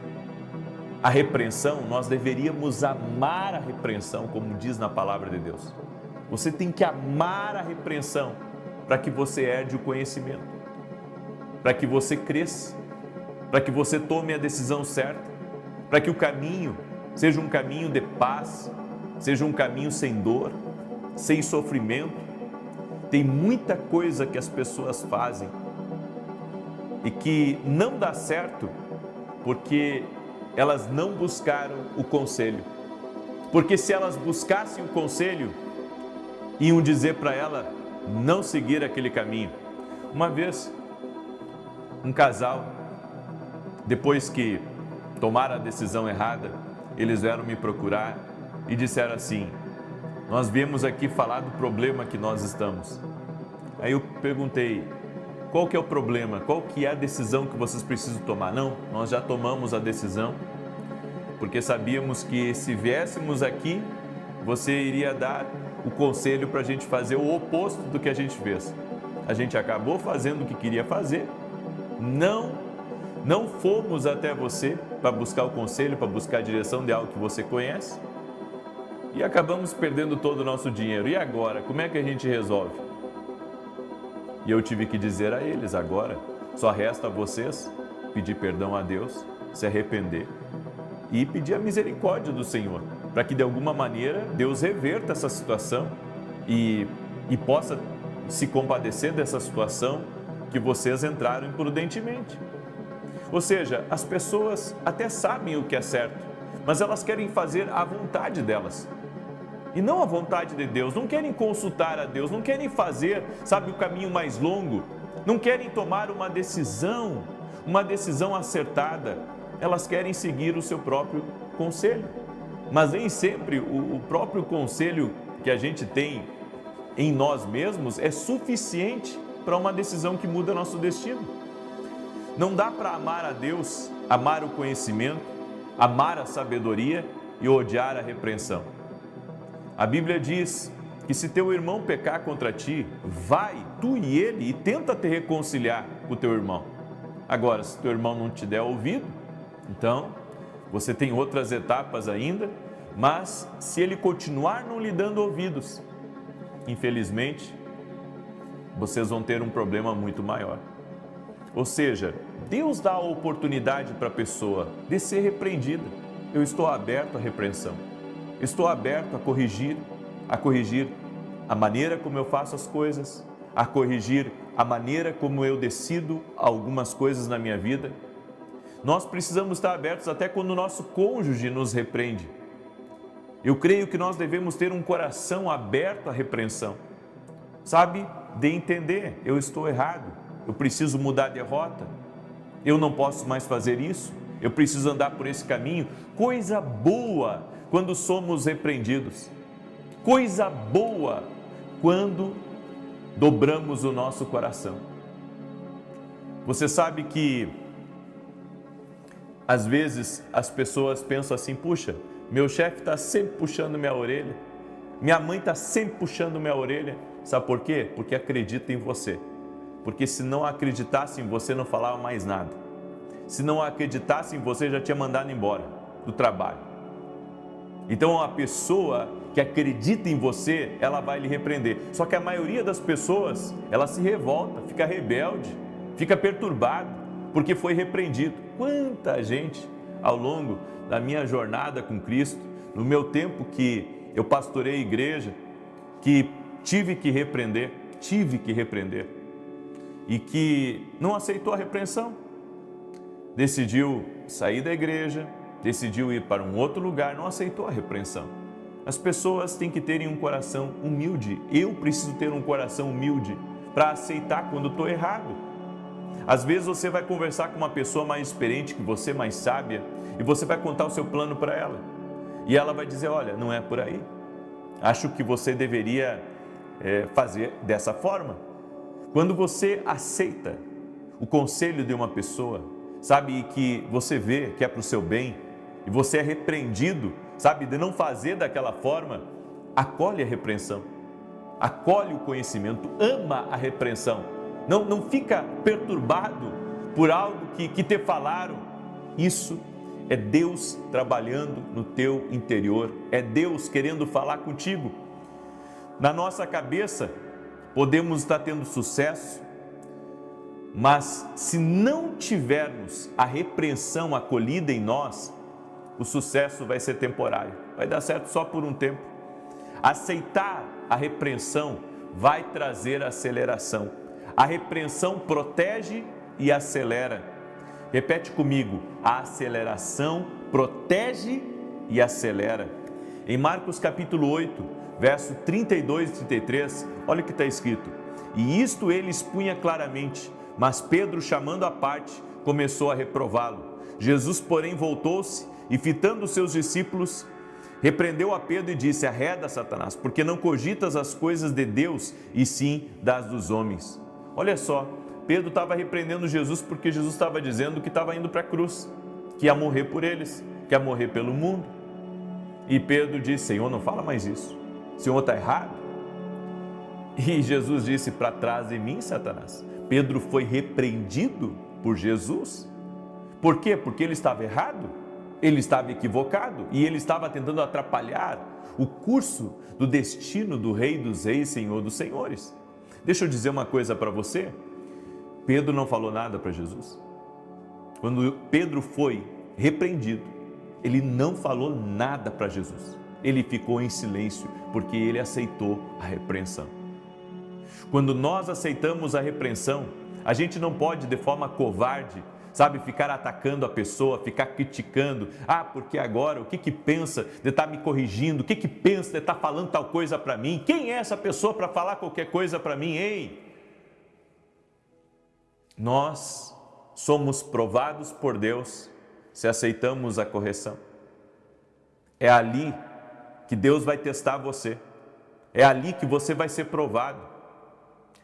a repreensão, nós deveríamos amar a repreensão, como diz na palavra de Deus. Você tem que amar a repreensão para que você herde o conhecimento, para que você cresça, para que você tome a decisão certa, para que o caminho seja um caminho de paz, seja um caminho sem dor, sem sofrimento. Tem muita coisa que as pessoas fazem e que não dá certo porque elas não buscaram o conselho. Porque se elas buscassem o conselho, iam dizer para ela não seguir aquele caminho. Uma vez, um casal, depois que tomaram a decisão errada, eles vieram me procurar e disseram assim: nós viemos aqui falar do problema que nós estamos. Aí eu perguntei: qual que é o problema? Qual que é a decisão que vocês precisam tomar? Não, nós já tomamos a decisão, porque sabíamos que se viéssemos aqui, você iria dar o conselho para a gente fazer o oposto do que a gente fez. A gente acabou fazendo o que queria fazer, não fomos até você para buscar o conselho, para buscar a direção de algo que você conhece, e acabamos perdendo todo o nosso dinheiro. E agora, como é que a gente resolve? E eu tive que dizer a eles: agora só resta a vocês pedir perdão a Deus, se arrepender e pedir a misericórdia do Senhor, para que de alguma maneira Deus reverta essa situação e possa se compadecer dessa situação que vocês entraram imprudentemente. Ou seja, as pessoas até sabem o que é certo, mas elas querem fazer a vontade delas. e não a vontade de Deus, não querem consultar a Deus, não querem fazer, sabe, o caminho mais longo, não querem tomar uma decisão acertada, elas querem seguir o seu próprio conselho. Mas nem sempre o próprio conselho que a gente tem em nós mesmos é suficiente para uma decisão que muda nosso destino. Não dá para amar a Deus, amar o conhecimento, amar a sabedoria e odiar a repreensão. A Bíblia diz que se teu irmão pecar contra ti, vai, tu e ele, e tenta te reconciliar com o teu irmão. Agora, se teu irmão não te der ouvido, então você tem outras etapas ainda, mas se ele continuar não lhe dando ouvidos, infelizmente, vocês vão ter um problema muito maior. Ou seja, Deus dá a oportunidade para a pessoa de ser repreendida. Eu estou aberto à repreensão. Estou aberto a corrigir a maneira como eu faço as coisas, a corrigir a maneira como eu decido algumas coisas na minha vida. Nós precisamos estar abertos até quando o nosso cônjuge nos repreende. Eu creio que nós devemos ter um coração aberto à repreensão. Sabe, de entender, eu estou errado, eu preciso mudar de rota, eu não posso mais fazer isso, eu preciso andar por esse caminho. Coisa boa quando somos repreendidos. Coisa boa quando dobramos o nosso coração. Você sabe que às vezes as pessoas pensam assim: puxa, meu chefe está sempre puxando minha orelha, minha mãe está sempre puxando minha orelha. Sabe por quê? Porque acredita em você. Porque se não acreditasse em você, não falava mais nada. Se não acreditasse em você, já tinha mandado embora do trabalho. Então a pessoa que acredita em você, ela vai lhe repreender. Só que a maioria das pessoas, ela se revolta, fica rebelde, fica perturbado, porque foi repreendido. Quanta gente ao longo da minha jornada com Cristo, no meu tempo que eu pastorei a igreja, que tive que repreender, e que não aceitou a repreensão, decidiu sair da igreja, decidiu ir para um outro lugar, não aceitou a repreensão. As pessoas têm que terem um coração humilde. Eu preciso ter um coração humilde para aceitar quando estou errado. Às vezes você vai conversar com uma pessoa mais experiente que você, mais sábia, e você vai contar o seu plano para ela. E ela vai dizer: olha, não é por aí. Acho que você deveria fazer dessa forma. Quando você aceita o conselho de uma pessoa, sabe, que você vê que é para o seu bem, e você é repreendido, sabe, de não fazer daquela forma, acolhe a repreensão, acolhe o conhecimento, ama a repreensão, não fica perturbado por algo que te falaram. Isso é Deus trabalhando no teu interior, é Deus querendo falar contigo. Na nossa cabeça, podemos estar tendo sucesso, mas se não tivermos a repreensão acolhida em nós, o sucesso vai ser temporário, vai dar certo só por um tempo. Aceitar a repreensão vai trazer aceleração. A repreensão protege e acelera. Repete comigo: a aceleração protege e acelera. Em Marcos capítulo 8, verso 32 e 33, olha o que está escrito: e isto ele expunha claramente, mas Pedro, chamando à parte, começou a reprová-lo. Jesus, porém, voltou-se e, fitando os seus discípulos, repreendeu a Pedro e disse: arreda, Satanás, porque não cogitas as coisas de Deus, e sim das dos homens. Olha só, Pedro estava repreendendo Jesus porque Jesus estava dizendo que estava indo para a cruz, que ia morrer por eles, que ia morrer pelo mundo. E Pedro disse: Senhor, não fala mais isso, o Senhor está errado. E Jesus disse: para trás de mim, Satanás. Pedro foi repreendido por Jesus. Por quê? Porque ele estava errado, ele estava equivocado e ele estava tentando atrapalhar o curso do destino do Rei dos Reis, Senhor dos Senhores. Deixa eu dizer uma coisa para você: Pedro não falou nada para Jesus. Quando Pedro foi repreendido, ele não falou nada para Jesus. Ele ficou em silêncio porque ele aceitou a repreensão. Quando nós aceitamos a repreensão, a gente não pode de forma covarde, sabe, ficar atacando a pessoa, ficar criticando. Ah, porque agora, o que pensa de estar me corrigindo? O que pensa de estar falando tal coisa para mim? Quem é essa pessoa para falar qualquer coisa para mim? Ei! Nós somos provados por Deus se aceitamos a correção. É ali que Deus vai testar você. É ali que você vai ser provado.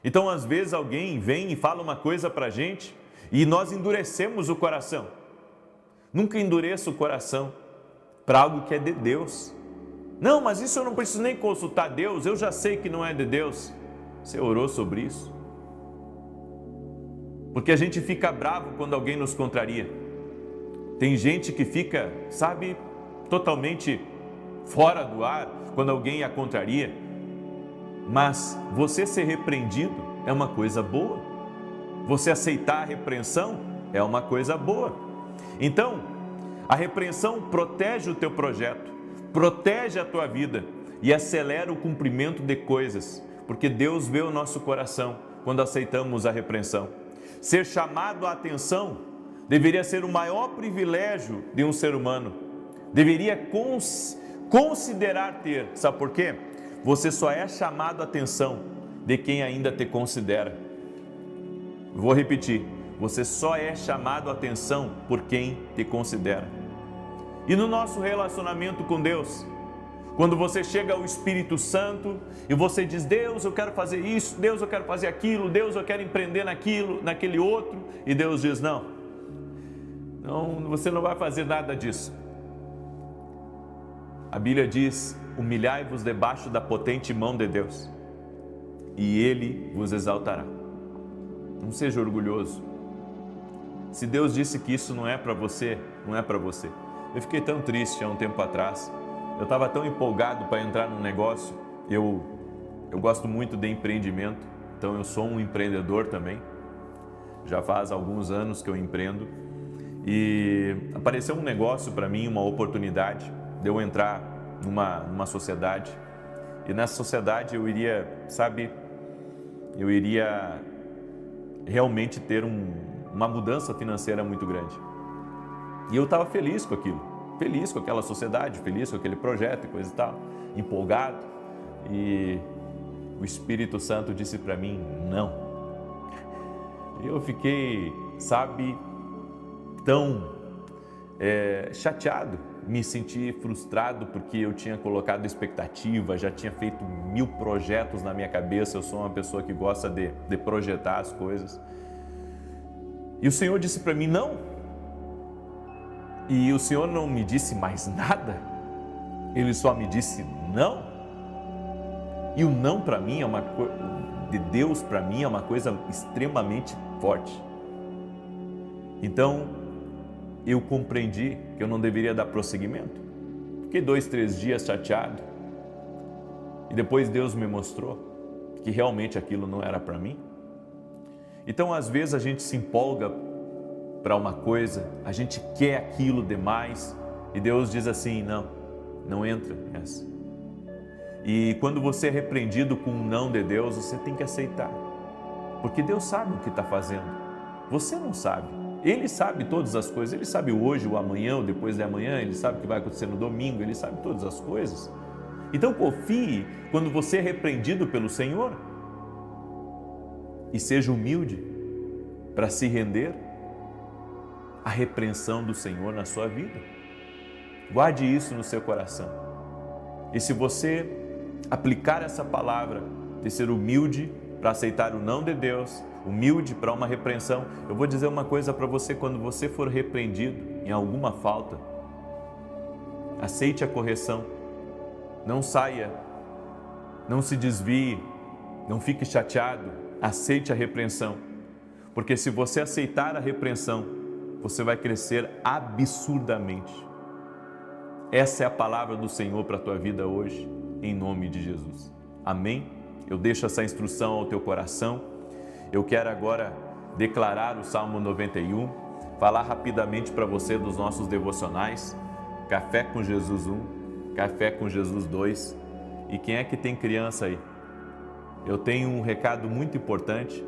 Então, às vezes, alguém vem e fala uma coisa para a gente e nós endurecemos o coração. Nunca endureça o coração para algo que é de Deus. Não, mas isso eu não preciso nem consultar Deus, eu já sei que não é de Deus. Você orou sobre isso? Porque a gente fica bravo quando alguém nos contraria. Tem gente que fica, sabe, totalmente fora do ar quando alguém a contraria. Mas você ser repreendido é uma coisa boa. Você aceitar a repreensão é uma coisa boa. Então, a repreensão protege o teu projeto, protege a tua vida e acelera o cumprimento de coisas, porque Deus vê o nosso coração quando aceitamos a repreensão. Ser chamado a atenção deveria ser o maior privilégio de um ser humano. Deveria considerar ter. Sabe por quê? Você só é chamado a atenção de quem ainda te considera. Vou repetir. Você só é chamado a atenção por quem te considera. E no nosso relacionamento com Deus, quando você chega ao Espírito Santo e você diz: Deus, eu quero fazer isso, Deus, eu quero fazer aquilo, Deus, eu quero empreender naquilo, naquele outro, e Deus diz: não, você não vai fazer nada disso. A Bíblia diz: humilhai-vos debaixo da potente mão de Deus, e Ele vos exaltará. Não seja orgulhoso. Se Deus disse que isso não é para você, não é para você. Eu fiquei tão triste há um tempo atrás. Eu estava tão empolgado para entrar num negócio. Eu gosto muito de empreendimento, então eu sou um empreendedor também. Já faz alguns anos que eu empreendo. E apareceu um negócio para mim, uma oportunidade de eu entrar numa sociedade. E nessa sociedade eu iria, realmente ter uma mudança financeira muito grande. E eu estava feliz com aquilo. Feliz com aquela sociedade, feliz com aquele projeto e coisa e tal, empolgado. E o Espírito Santo disse para mim: não. Eu fiquei, tão chateado, me senti frustrado porque eu tinha colocado expectativa, já tinha feito 1000 projetos na minha cabeça. Eu sou uma pessoa que gosta de projetar as coisas. E o Senhor disse para mim: não. E o Senhor não me disse mais nada, Ele só me disse não. E o não para mim é uma coisa, de Deus para mim é uma coisa extremamente forte. Então, eu compreendi que eu não deveria dar prosseguimento. Fiquei 2, 3 dias chateado. E depois Deus me mostrou que realmente aquilo não era para mim. Então, às vezes a gente se empolga para uma coisa, a gente quer aquilo demais e Deus diz assim: não entra nessa. E quando você é repreendido com um não de Deus, você tem que aceitar, porque Deus sabe o que está fazendo, você não sabe. Ele sabe todas as coisas, Ele sabe o hoje, o amanhã, o depois de amanhã, Ele sabe o que vai acontecer no domingo, Ele sabe todas as coisas. Então confie quando você é repreendido pelo Senhor e seja humilde para se render a repreensão do Senhor na sua vida. Guarde isso no seu coração. E se você aplicar essa palavra de ser humilde para aceitar o não de Deus, humilde para uma repreensão, eu vou dizer uma coisa para você: quando você for repreendido em alguma falta, aceite a correção. Não saia, não se desvie, não fique chateado, aceite a repreensão. Porque se você aceitar a repreensão, você vai crescer absurdamente. Essa é a palavra do Senhor para a tua vida hoje, em nome de Jesus. Amém? Eu deixo essa instrução ao teu coração. Eu quero agora declarar o Salmo 91, falar rapidamente para você dos nossos devocionais, Café com Jesus 1, Café com Jesus 2. E quem é que tem criança aí? Eu tenho um recado muito importante,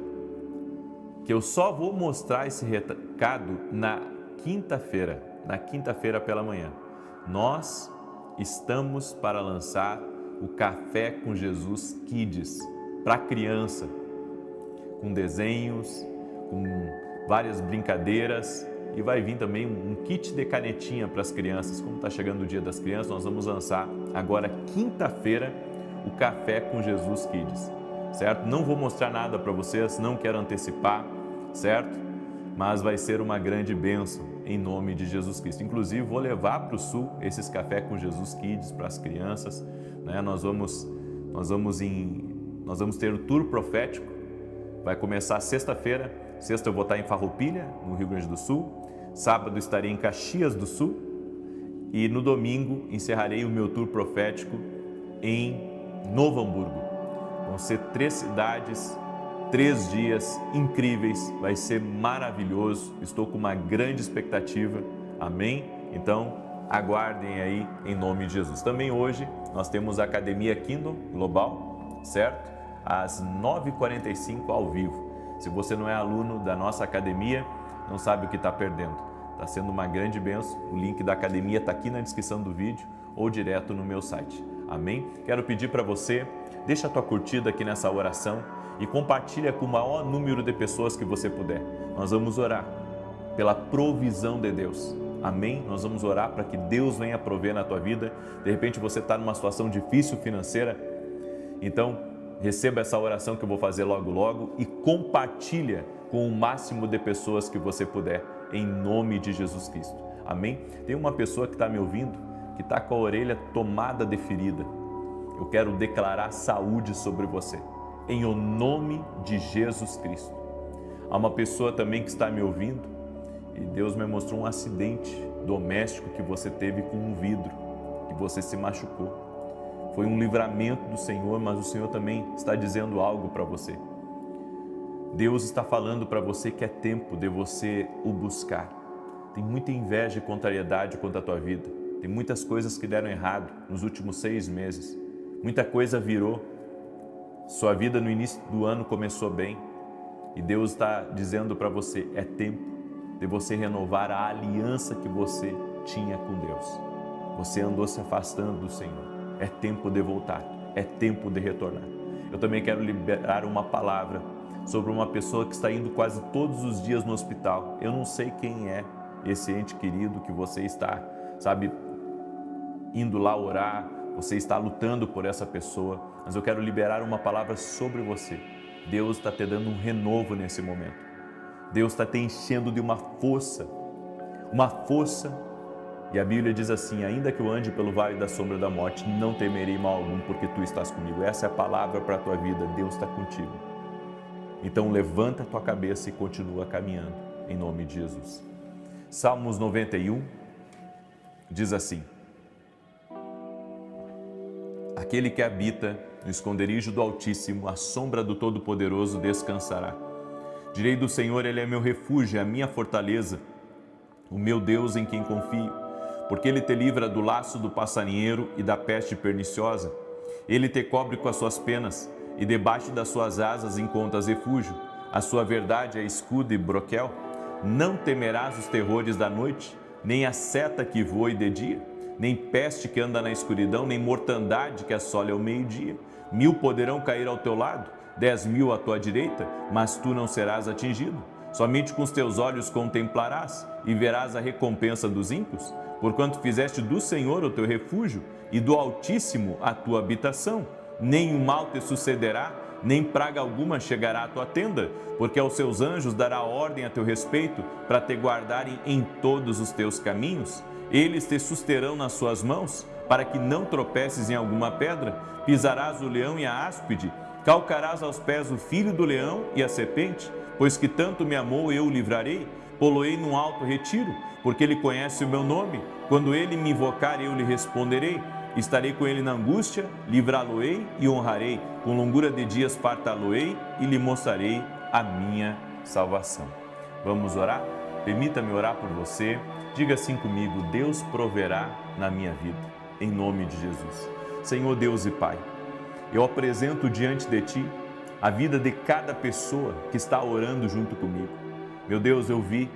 que eu só vou mostrar esse marcado na quinta-feira pela manhã. Nós estamos para lançar o Café com Jesus Kids para criança, com desenhos, com várias brincadeiras, e vai vir também um kit de canetinha para as crianças. Como está chegando o Dia das Crianças, nós vamos lançar agora quinta-feira o Café com Jesus Kids, certo? Não vou mostrar nada para vocês, não quero antecipar, certo? Mas vai ser uma grande bênção em nome de Jesus Cristo. Inclusive, vou levar para o Sul esses Café com Jesus Kids para as crianças, né? Nós vamos ter o tour profético. Vai começar sexta-feira. Sexta eu vou estar em Farroupilha, no Rio Grande do Sul. Sábado estarei em Caxias do Sul. E no domingo encerrarei o meu tour profético em Novo Hamburgo. Vão ser 3 cidades, 3 dias incríveis. Vai ser maravilhoso. Estou com uma grande expectativa. Amém? Então, aguardem aí em nome de Jesus. Também hoje nós temos a Academia Kingdom Global, certo? Às 9h45 ao vivo. Se você não é aluno da nossa academia, não sabe o que está perdendo. Está sendo uma grande bênção. O link da academia está aqui na descrição do vídeo ou direto no meu site. Amém? Quero pedir para você, deixa a tua curtida aqui nessa oração e compartilha com o maior número de pessoas que você puder. Nós vamos orar pela provisão de Deus. Amém? Nós vamos orar para que Deus venha prover na tua vida. De repente você está numa situação difícil financeira. Então, receba essa oração que eu vou fazer logo logo e compartilha com o máximo de pessoas que você puder, em nome de Jesus Cristo. Amém? Tem uma pessoa que está me ouvindo, que está com a orelha tomada de ferida. Eu quero declarar saúde sobre você, em o nome de Jesus Cristo. Há uma pessoa também que está me ouvindo e Deus me mostrou um acidente doméstico que você teve com um vidro, que você se machucou. Foi um livramento do Senhor, mas o Senhor também está dizendo algo para você. Deus está falando para você que é tempo de você o buscar. Tem muita inveja e contrariedade contra a tua vida. Tem muitas coisas que deram errado nos últimos 6 meses. Muita coisa virou. Sua vida no início do ano começou bem. E Deus está dizendo para você, é tempo de você renovar a aliança que você tinha com Deus. Você andou se afastando do Senhor. É tempo de voltar, é tempo de retornar. Eu também quero liberar uma palavra sobre uma pessoa que está indo quase todos os dias no hospital. Eu não sei quem é esse ente querido que você está, indo lá orar, você está lutando por essa pessoa, mas eu quero liberar uma palavra sobre você. Deus está te dando um renovo nesse momento. Deus está te enchendo de uma força. E a Bíblia diz assim, ainda que eu ande pelo vale da sombra da morte, não temerei mal algum, porque tu estás comigo. Essa é a palavra para a tua vida, Deus está contigo. Então levanta a tua cabeça e continua caminhando, em nome de Jesus. Salmos 91 diz assim, aquele que habita no esconderijo do Altíssimo, à sombra do Todo-Poderoso descansará. Direi do Senhor, Ele é meu refúgio, é a minha fortaleza, o meu Deus em quem confio. Porque Ele te livra do laço do passarinheiro e da peste perniciosa. Ele te cobre com as suas penas e debaixo das suas asas encontras refúgio. A sua verdade é escudo e broquel. Não temerás os terrores da noite, nem a seta que voe de dia, nem peste que anda na escuridão, nem mortandade que assole ao meio-dia. 1000 poderão cair ao teu lado, 10.000 à tua direita, mas tu não serás atingido. Somente com os teus olhos contemplarás e verás a recompensa dos ímpios. Porquanto fizeste do Senhor o teu refúgio e do Altíssimo a tua habitação, nenhum mal te sucederá, nem praga alguma chegará à tua tenda, porque aos seus anjos dará ordem a teu respeito, para te guardarem em todos os teus caminhos. Eles te susterão nas suas mãos, para que não tropeces em alguma pedra. Pisarás o leão e a áspide, calcarás aos pés o filho do leão e a serpente. Pois que tanto me amou, eu o livrarei, pô-lo-ei num alto retiro, porque ele conhece o meu nome. Quando ele me invocar, eu lhe responderei. Estarei com ele na angústia, livrá-lo-ei e honrarei. Com longura de dias fartá-lo-ei e lhe mostrarei a minha salvação. Vamos orar? Permita-me orar por você. Diga assim comigo, Deus proverá na minha vida, em nome de Jesus. Senhor Deus e Pai, eu apresento diante de Ti a vida de cada pessoa que está orando junto comigo. Meu Deus, eu vi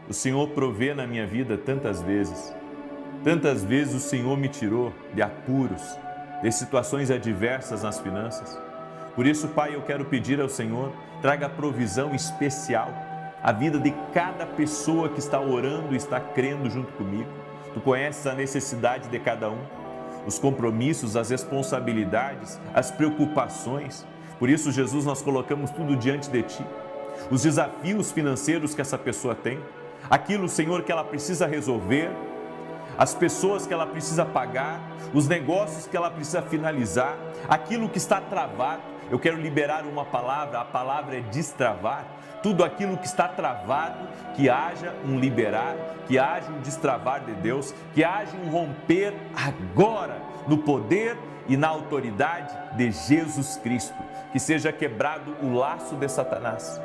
O Senhor provê na minha vida tantas vezes. Tantas vezes o Senhor me tirou de apuros, de situações adversas nas finanças. Por isso, Pai, eu quero pedir ao Senhor, traga provisão especial à vida de cada pessoa que está orando e está crendo junto comigo. Tu conheces a necessidade de cada um, os compromissos, as responsabilidades, as preocupações. Por isso, Jesus, nós colocamos tudo diante de Ti. Os desafios financeiros que essa pessoa tem, aquilo, Senhor, que ela precisa resolver, as pessoas que ela precisa pagar, os negócios que ela precisa finalizar, aquilo que está travado. Eu quero liberar uma palavra, a palavra é destravar. Tudo aquilo que está travado, que haja um liberar, que haja um destravar de Deus, que haja um romper agora, no poder e na autoridade de Jesus Cristo. Que seja quebrado o laço de Satanás,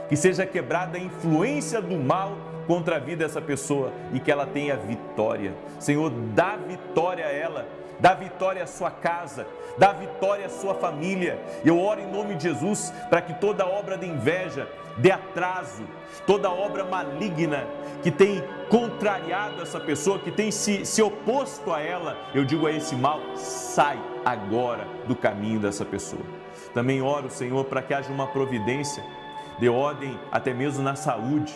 que seja quebrada a influência do mal contra a vida dessa pessoa e que ela tenha vitória. Senhor, dá vitória a ela, dá vitória à sua casa, dá vitória à sua família. Eu oro em nome de Jesus para que toda obra de inveja, de atraso, toda obra maligna que tem contrariado essa pessoa, que tem se oposto a ela, eu digo a esse mal, sai agora do caminho dessa pessoa. Também oro, Senhor, para que haja uma providência de ordem até mesmo na saúde,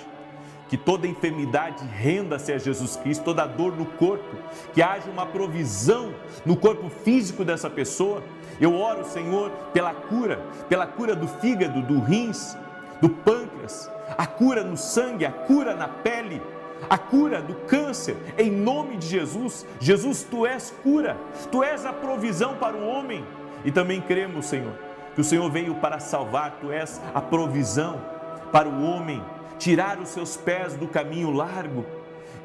que toda enfermidade renda-se a Jesus Cristo, toda dor no corpo, que haja uma provisão no corpo físico dessa pessoa. Eu oro, Senhor, pela cura do fígado, do rins, do pâncreas, a cura no sangue, a cura na pele, a cura do câncer, em nome de Jesus. Jesus, Tu és cura, Tu és a provisão para o homem. E também cremos, Senhor, que o Senhor veio para salvar, Tu és a provisão para o homem, tirar os seus pés do caminho largo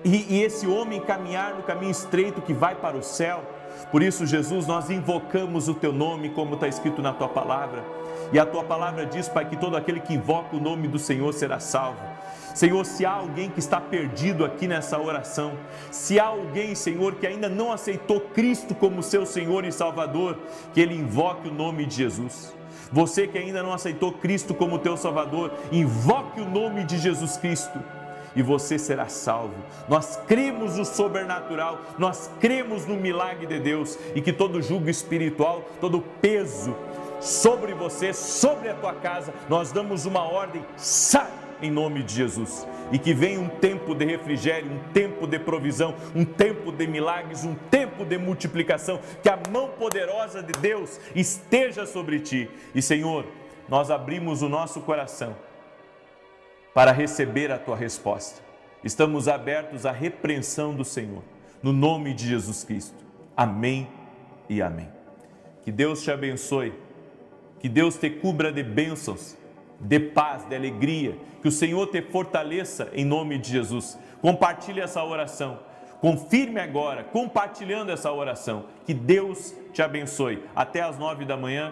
e esse homem caminhar no caminho estreito que vai para o céu. Por isso, Jesus, nós invocamos o Teu nome, como está escrito na Tua palavra. E a Tua palavra diz, Pai, que todo aquele que invoca o nome do Senhor será salvo. Senhor, se há alguém que está perdido aqui nessa oração, se há alguém, Senhor, que ainda não aceitou Cristo como seu Senhor e Salvador, que ele invoque o nome de Jesus. Você que ainda não aceitou Cristo como teu Salvador, invoque o nome de Jesus Cristo e você será salvo. Nós cremos no sobrenatural, nós cremos no milagre de Deus e que todo jugo espiritual, todo peso sobre você, sobre a tua casa, nós damos uma ordem, sai em nome de Jesus. E que venha um tempo de refrigério, um tempo de provisão, um tempo de milagres, um tempo de multiplicação, que a mão poderosa de Deus esteja sobre ti. E Senhor, nós abrimos o nosso coração para receber a tua resposta. Estamos abertos à repreensão do Senhor, no nome de Jesus Cristo. Amém e amém. Que Deus te abençoe, que Deus te cubra de bênçãos, de paz, de alegria, que o Senhor te fortaleça em nome de Jesus. Compartilhe essa oração, confirme agora, compartilhando essa oração. Que Deus te abençoe. Até às 9 da manhã.